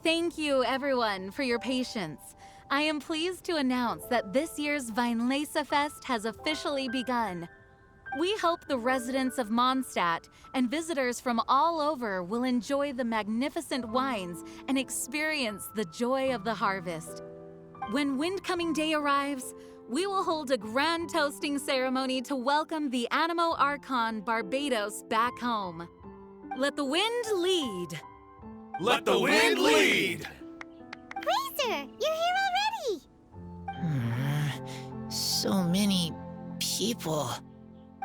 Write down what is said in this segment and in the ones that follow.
Thank you, everyone, for your patience. I am pleased to announce that this year's Weinlese Fest has officially begun. We hope the residents of Mondstadt and visitors from all over will enjoy the magnificent wines and experience the joy of the harvest. When Windcoming Day arrives, we will hold a grand toasting ceremony to welcome the Animo Archon Barbados back home. Let the wind lead. Let the wind lead! Razor, you're here already! So many people.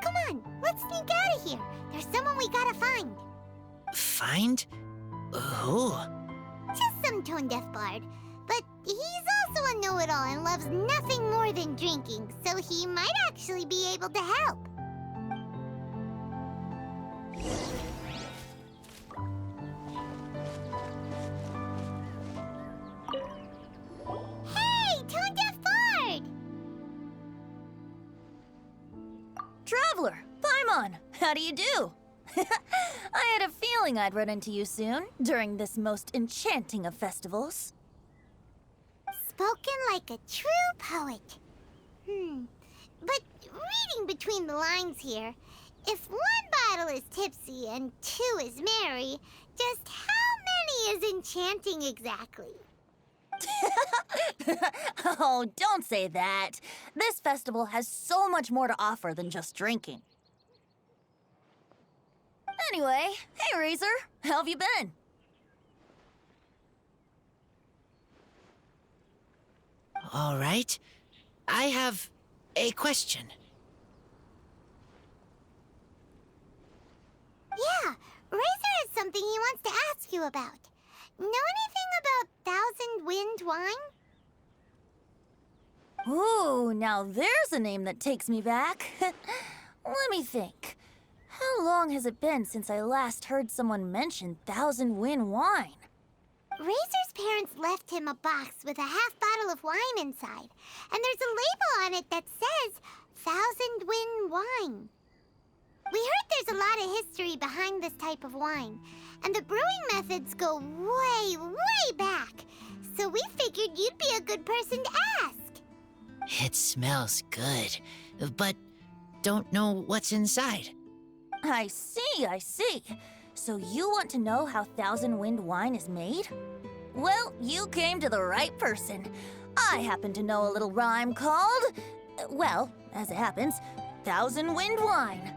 Come on, let's sneak out of here. There's someone we gotta find. Find? Who? Just some tone-deaf bard. But he's also a know-it-all and loves nothing more than drinking, so he might actually be able to help. Hey, tone-deaf bard! Traveler, Paimon, how do you do? I had a feeling I'd run into you soon, during this most enchanting of festivals. Spoken like a true poet. But reading between the lines here, if one bottle is tipsy and two is merry, just how many is enchanting exactly? Oh, don't say that. This festival has so much more to offer than just drinking. Anyway, hey Razor, how have you been? All right. I have a question. Yeah, Razor has something he wants to ask you about. Know anything about Thousand Wind wine? Ooh, now there's a name that takes me back. Let me think. How long has it been since I last heard someone mention Thousand Wind wine? Razor's parents left him a box with a half bottle of wine inside, and there's a label on it that says Thousand Wind wine. We heard there's a lot of history behind this type of wine, and the brewing methods go way, way back, so we figured you'd be a good person to ask. It smells good, but don't know what's inside. I see. So you want to know how Thousand Wind wine is made? Well, you came to the right person. I happen to know a little rhyme called, well, as it happens, Thousand Wind wine.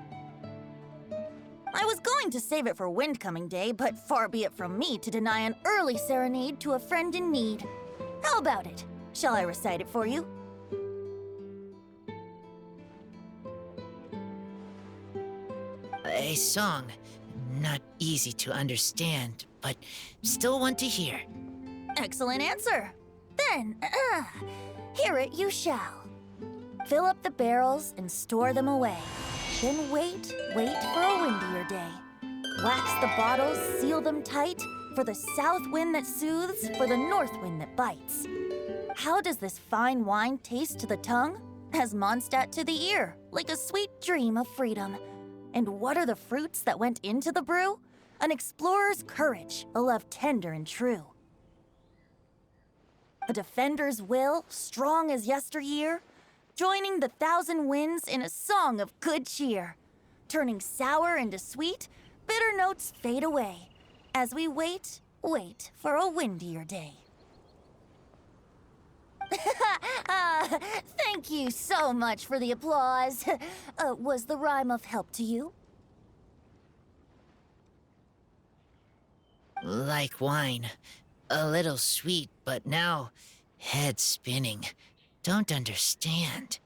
I was going to save it for Windcoming Day, but far be it from me to deny an early serenade to a friend in need. How about it? Shall I recite it for you? A song. Not easy to understand, but still want to hear. Excellent answer. Then, hear it you shall. Fill up the barrels and store them away. Then wait for a windier day. Wax the bottles, seal them tight, for the south wind that soothes, for the north wind that bites. How does this fine wine taste to the tongue? As Mondstadt to the ear, like a sweet dream of freedom. And what are the fruits that went into the brew? An explorer's courage, a love tender and true. A defender's will, strong as yesteryear, joining the thousand winds in a song of good cheer. Turning sour into sweet, bitter notes fade away, as we wait for a windier day. Thank you so much for the applause. Was the rhyme of help to you? Like wine. A little sweet, but now head spinning. Don't understand.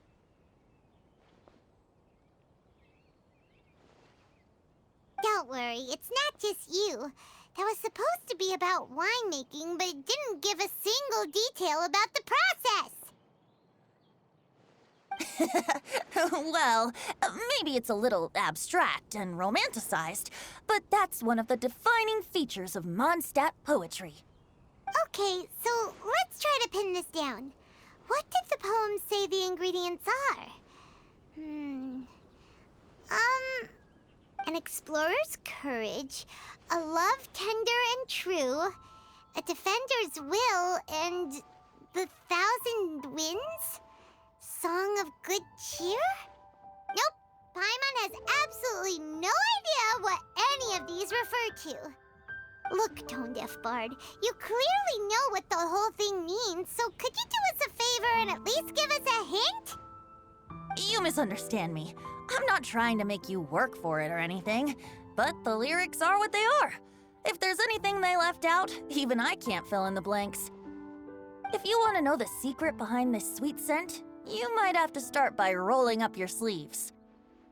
Don't worry, it's not just you. That was supposed to be about winemaking, but it didn't give a single detail about the process. Well, maybe it's a little abstract and romanticized, but that's one of the defining features of Mondstadt poetry. Okay, so let's try to pin this down. What did the poem say the ingredients are? An explorer's courage, a love tender and true, a defender's will, and the thousand winds? Song of good cheer? Nope, Paimon has absolutely no idea what any of these refer to. Look, Tone-Deaf Bard, you clearly know what the whole thing means, so could you do us a favor and at least give us a hint? You misunderstand me. I'm not trying to make you work for it or anything, but the lyrics are what they are. If there's anything they left out, even I can't fill in the blanks. If you want to know the secret behind this sweet scent, you might have to start by rolling up your sleeves.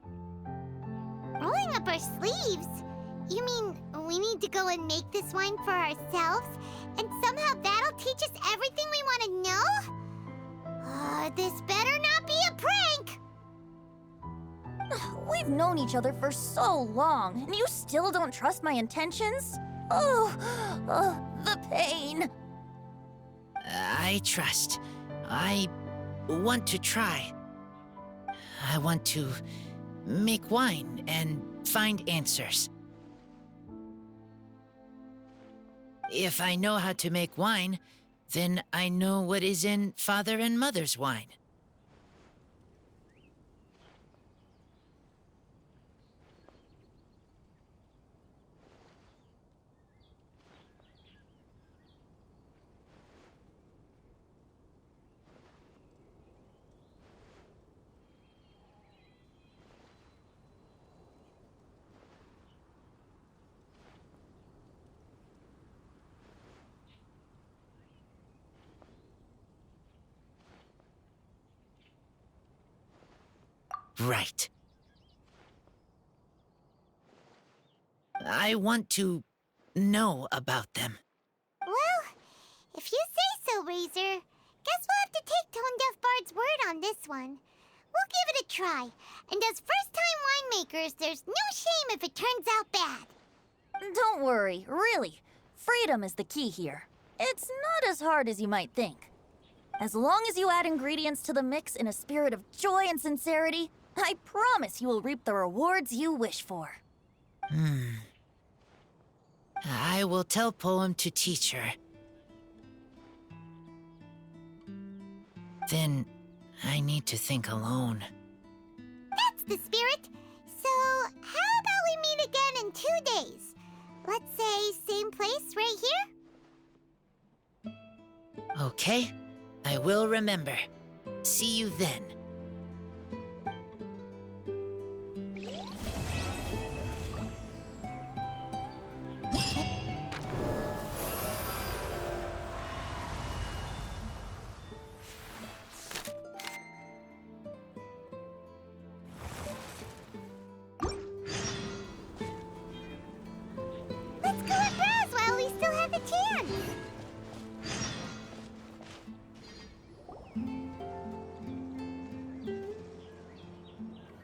Rolling up our sleeves? You mean we need to go and make this wine for ourselves, and somehow that'll teach us everything we want to know? This better not be a prank! We've known each other for so long, and you still don't trust my intentions? Oh, the pain. I trust. I want to try. I want to make wine and find answers. If I know how to make wine, then I know what is in Father and Mother's wine. Right. I want to know about them. Well, if you say so, Razor, guess we'll have to take Tone-Deaf Bard's word on this one. We'll give it a try, and as first-time winemakers, there's no shame if it turns out bad. Don't worry, really. Freedom is the key here. It's not as hard as you might think. As long as you add ingredients to the mix in a spirit of joy and sincerity, I promise you will reap the rewards you wish for. I will tell Poem to teach her. Then I need to think alone. That's the spirit. So, how about we meet again in 2 days? Let's say same place right here? Okay, I will remember. See you then. Let's go and browse while we still have the chance.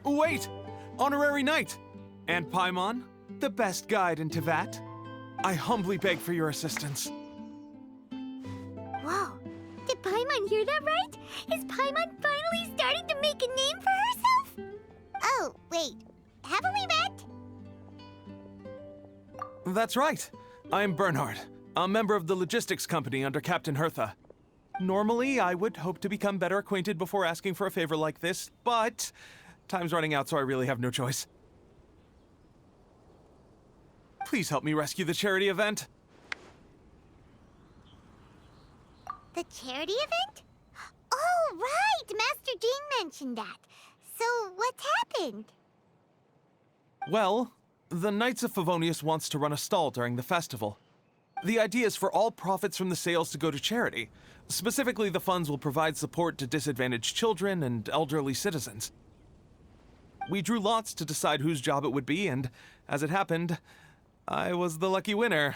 Wait! Honorary Knight! And Paimon, the best guide in Teyvat. I humbly beg for your assistance. Whoa, did Paimon hear that right? Is Paimon finally starting to make a name for herself? Oh, wait, haven't we met? That's right. I'm Bernhard, a member of the logistics company under Captain Hertha. Normally, I would hope to become better acquainted before asking for a favor like this, but time's running out, so I really have no choice. Please help me rescue the charity event. The charity event? Oh, right! Master Jean mentioned that. So, what's happened? Well, the Knights of Favonius wants to run a stall during the festival. The idea is for all profits from the sales to go to charity. Specifically, the funds will provide support to disadvantaged children and elderly citizens. We drew lots to decide whose job it would be, and as it happened, I was the lucky winner.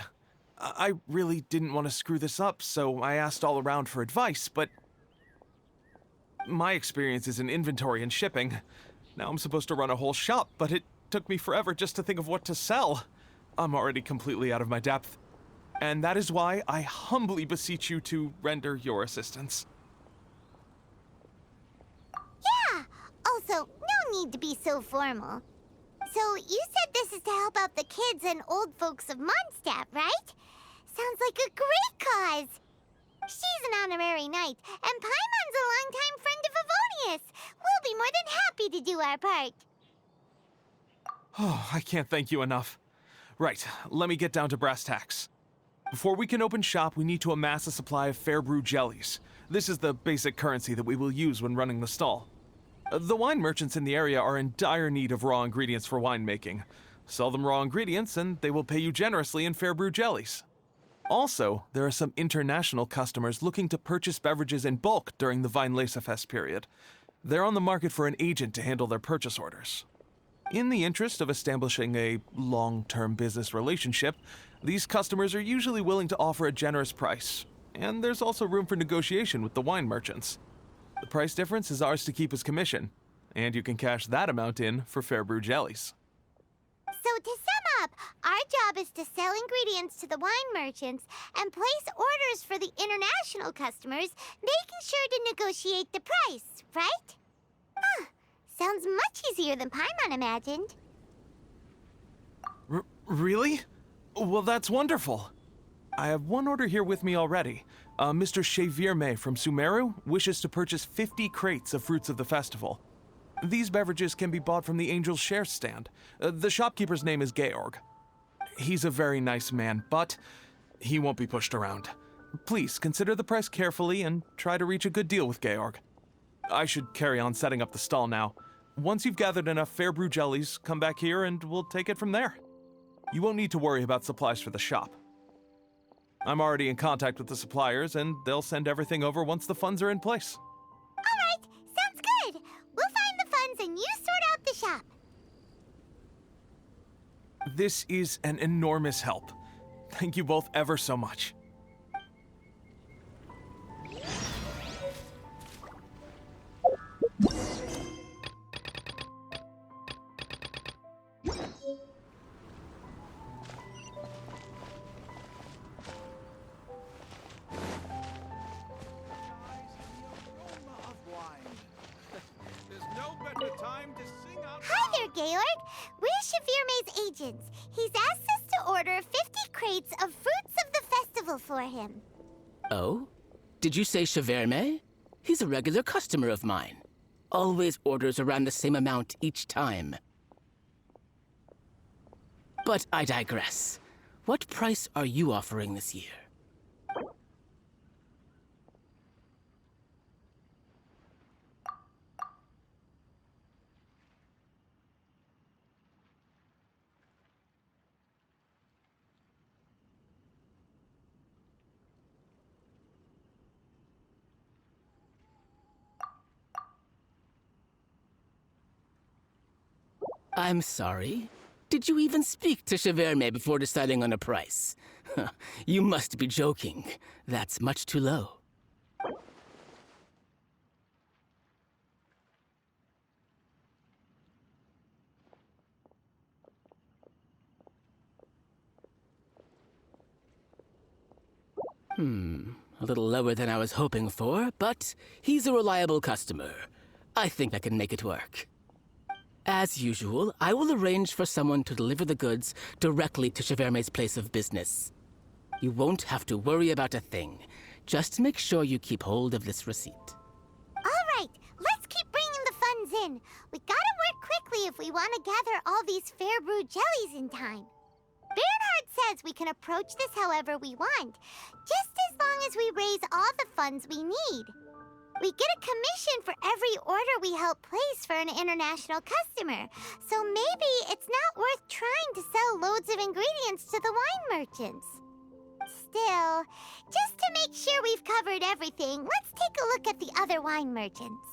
I really didn't want to screw this up, so I asked all around for advice, but my experience is in inventory and shipping. Now I'm supposed to run a whole shop, but it took me forever just to think of what to sell. I'm already completely out of my depth. And that is why I humbly beseech you to render your assistance. Yeah! Also, no need to be so formal. So, you said this is to help out the kids and old folks of Mondstadt, right? Sounds like a great cause. She's an honorary knight, and Paimon's a longtime friend of Favonius. We'll be more than happy to do our part. Oh, I can't thank you enough. Right, let me get down to brass tacks. Before we can open shop, we need to amass a supply of fair brew jellies. This is the basic currency that we will use when running the stall. The wine merchants in the area are in dire need of raw ingredients for winemaking. Sell them raw ingredients, and they will pay you generously in fair brew jellies. Also, there are some international customers looking to purchase beverages in bulk during the Weinlesefest period. They're on the market for an agent to handle their purchase orders. In the interest of establishing a long-term business relationship, these customers are usually willing to offer a generous price, and there's also room for negotiation with the wine merchants. The price difference is ours to keep as commission, and you can cash that amount in for fair brew jellies. So to sum up, our job is to sell ingredients to the wine merchants and place orders for the international customers, making sure to negotiate the price, right? Huh. Sounds much easier than Paimon imagined. Really? Well, that's wonderful. I have one order here with me already. Mr. Chevirme from Sumeru wishes to purchase 50 crates of fruits of the festival. These beverages can be bought from the Angel's Share stand. The shopkeeper's name is Georg. He's a very nice man, but he won't be pushed around. Please consider the price carefully and try to reach a good deal with Georg. I should carry on setting up the stall now. Once you've gathered enough fair brew jellies, come back here and we'll take it from there. You won't need to worry about supplies for the shop. I'm already in contact with the suppliers, and they'll send everything over once the funds are in place. All right, sounds good. We'll find the funds and you sort out the shop. This is an enormous help. Thank you both ever so much. Hi there, Georg. We're Chevirme's agents. He's asked us to order 50 crates of fruits of the festival for him. Oh? Did you say Chevirme? He's a regular customer of mine. Always orders around the same amount each time. But I digress. What price are you offering this year? I'm sorry. Did you even speak to Chevirme before deciding on a price? You must be joking. That's much too low. A little lower than I was hoping for, but he's a reliable customer. I think I can make it work. As usual, I will arrange for someone to deliver the goods directly to Chevirme's place of business. You won't have to worry about a thing. Just make sure you keep hold of this receipt. All right, let's keep bringing the funds in. We gotta work quickly if we want to gather all these fair brew jellies in time. Bernhard says we can approach this however we want, just as long as we raise all the funds we need. We get a commission for every order we help place for an international customer, so maybe it's not worth trying to sell loads of ingredients to the wine merchants. Still, just to make sure we've covered everything, let's take a look at the other wine merchants.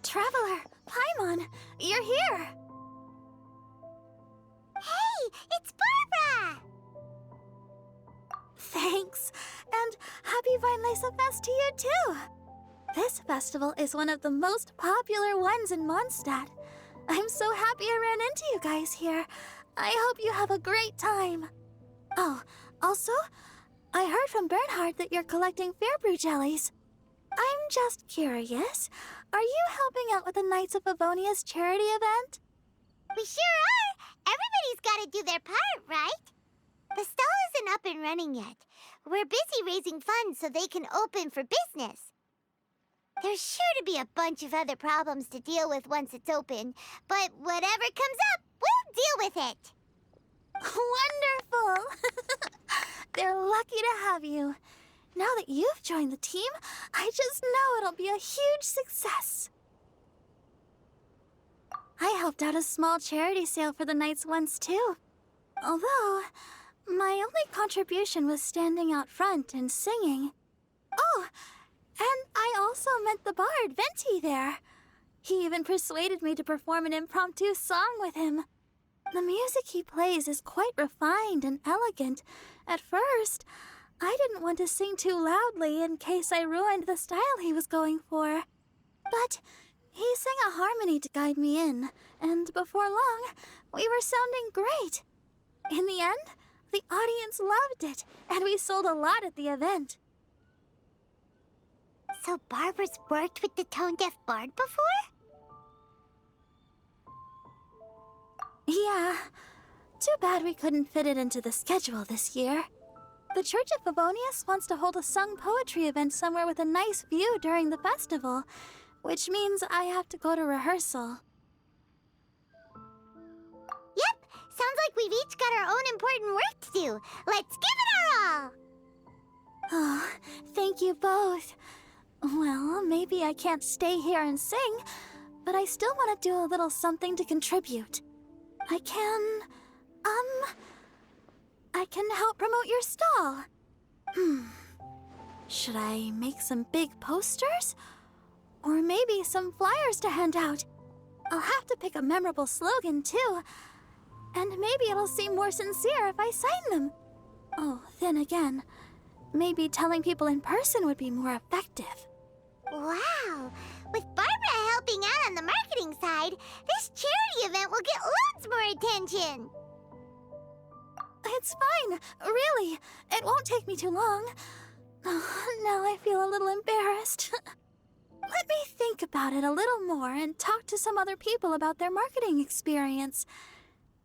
Traveler, Paimon, you're here! Hey, it's Barbara! Thanks, and happy Weinlesefest to you too! This festival is one of the most popular ones in Mondstadt. I'm so happy I ran into you guys here. I hope you have a great time. Oh, also, I heard from Bernhard that you're collecting Fairbrew jellies. I'm just curious, are you helping out with the Knights of Favonia's charity event? We sure are! Everybody's gotta do their part, right? The stall isn't up and running yet. We're busy raising funds so they can open for business. There's sure to be a bunch of other problems to deal with once it's open, but whatever comes up, we'll deal with it. Wonderful! They're lucky to have you. Now that you've joined the team, I just know it'll be a huge success. I helped out a small charity sale for the Knights once, too. Although, my only contribution was standing out front and singing. Oh, and I also met the bard, Venti, there. He even persuaded me to perform an impromptu song with him. The music he plays is quite refined and elegant. At first, I didn't want to sing too loudly in case I ruined the style he was going for. But he sang a harmony to guide me in, and before long, we were sounding great. In the end, the audience loved it, and we sold a lot at the event. So Barbara's worked with the tone-deaf bard before? Yeah. Too bad we couldn't fit it into the schedule this year. The Church of Favonius wants to hold a sung poetry event somewhere with a nice view during the festival, which means I have to go to rehearsal. Yep, sounds like we've each got our own important work to do. Let's give it our all! Oh, thank you both. Well, maybe I can't stay here and sing, but I still want to do a little something to contribute. I can help promote your stall. Should I make some big posters? Or maybe some flyers to hand out? I'll have to pick a memorable slogan, too. And maybe it'll seem more sincere if I sign them. Oh, then again, maybe telling people in person would be more effective. Wow! With Barbara helping out on the marketing side, this charity event will get loads more attention! It's fine, really. It won't take me too long. Oh, now I feel a little embarrassed. Let me think about it a little more and talk to some other people about their marketing experience.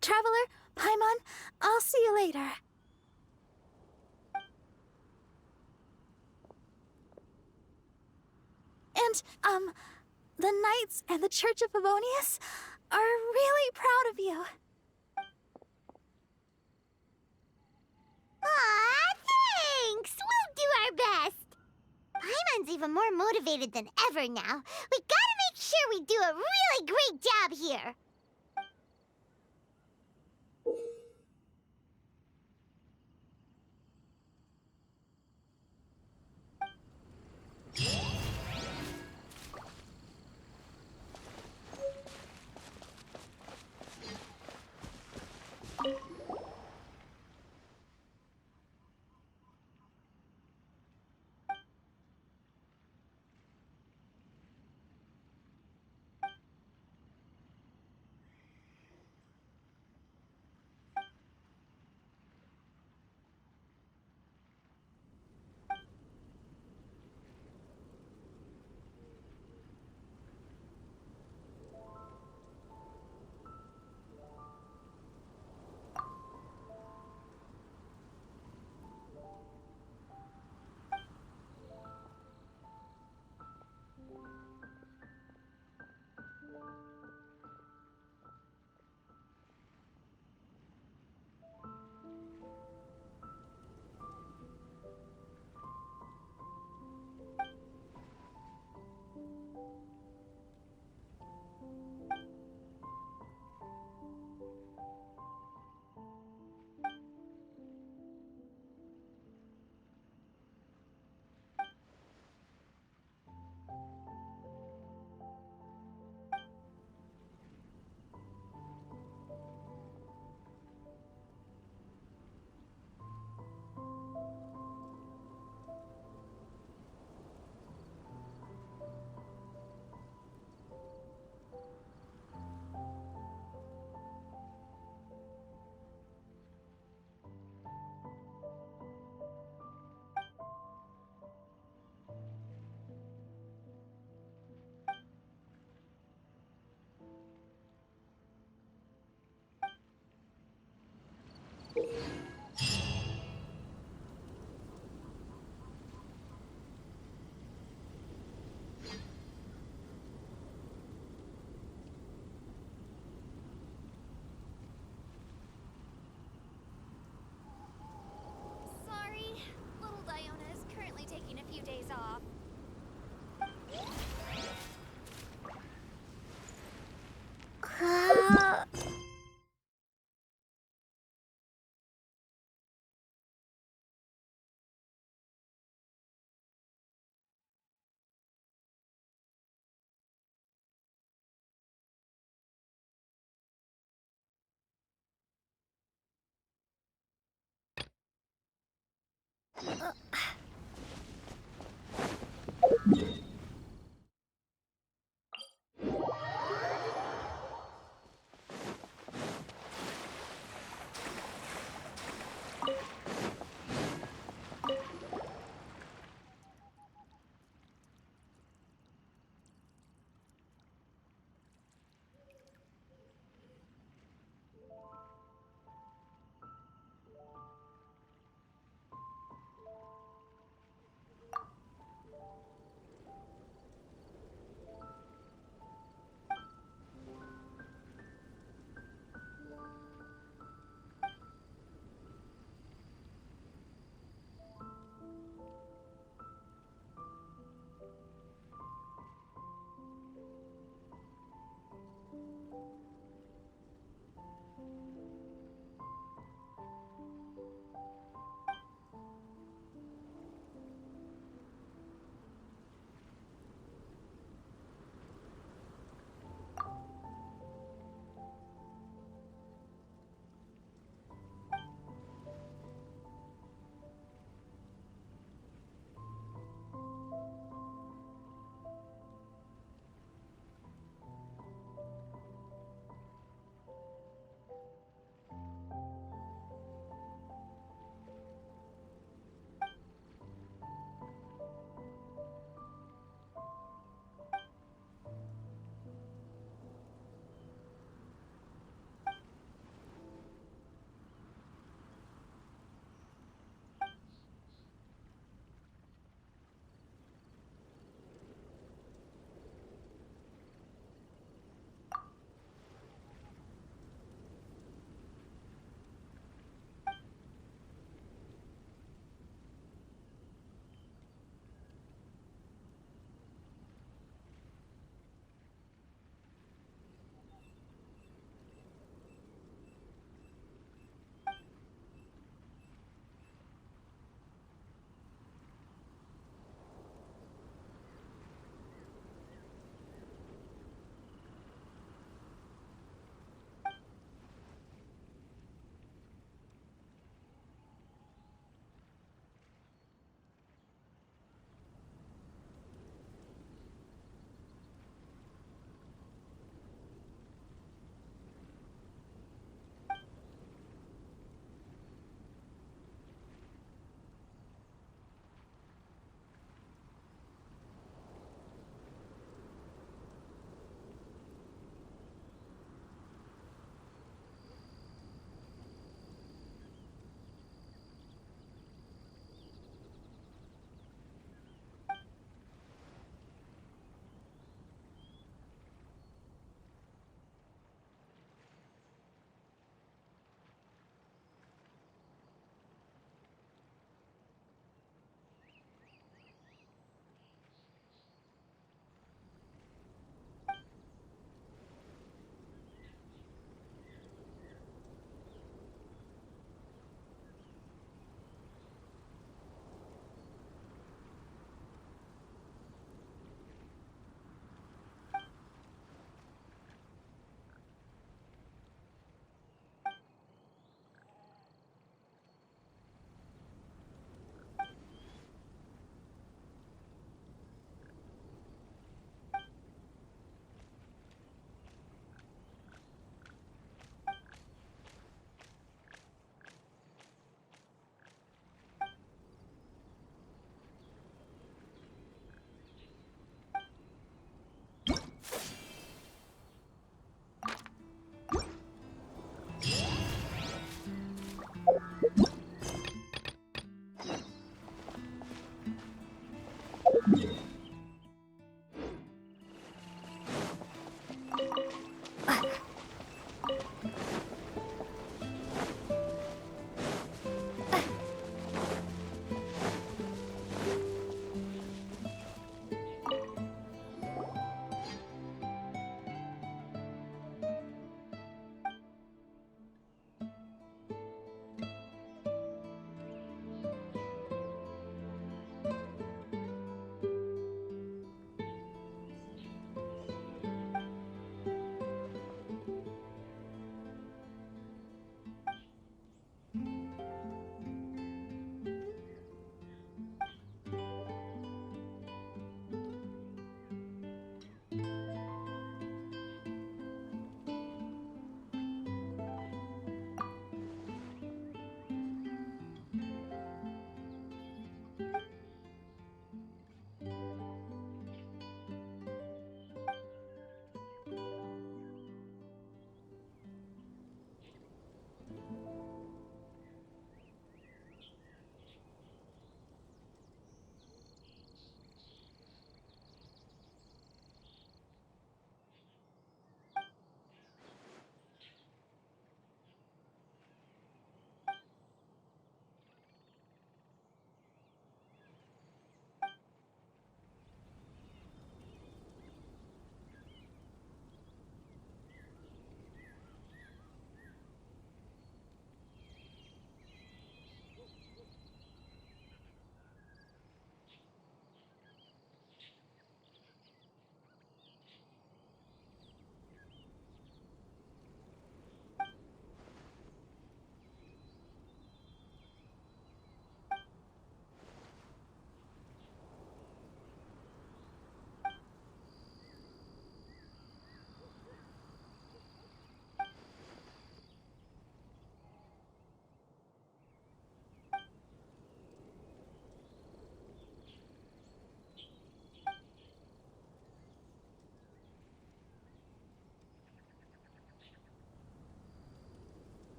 Traveler, Paimon, I'll see you later. And, the Knights and the Church of Favonius are really proud of you. Aw, thanks! We'll do our best! Paimon's even more motivated than ever now. We gotta make sure we do a really great job here! taking a few days off.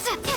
Zip.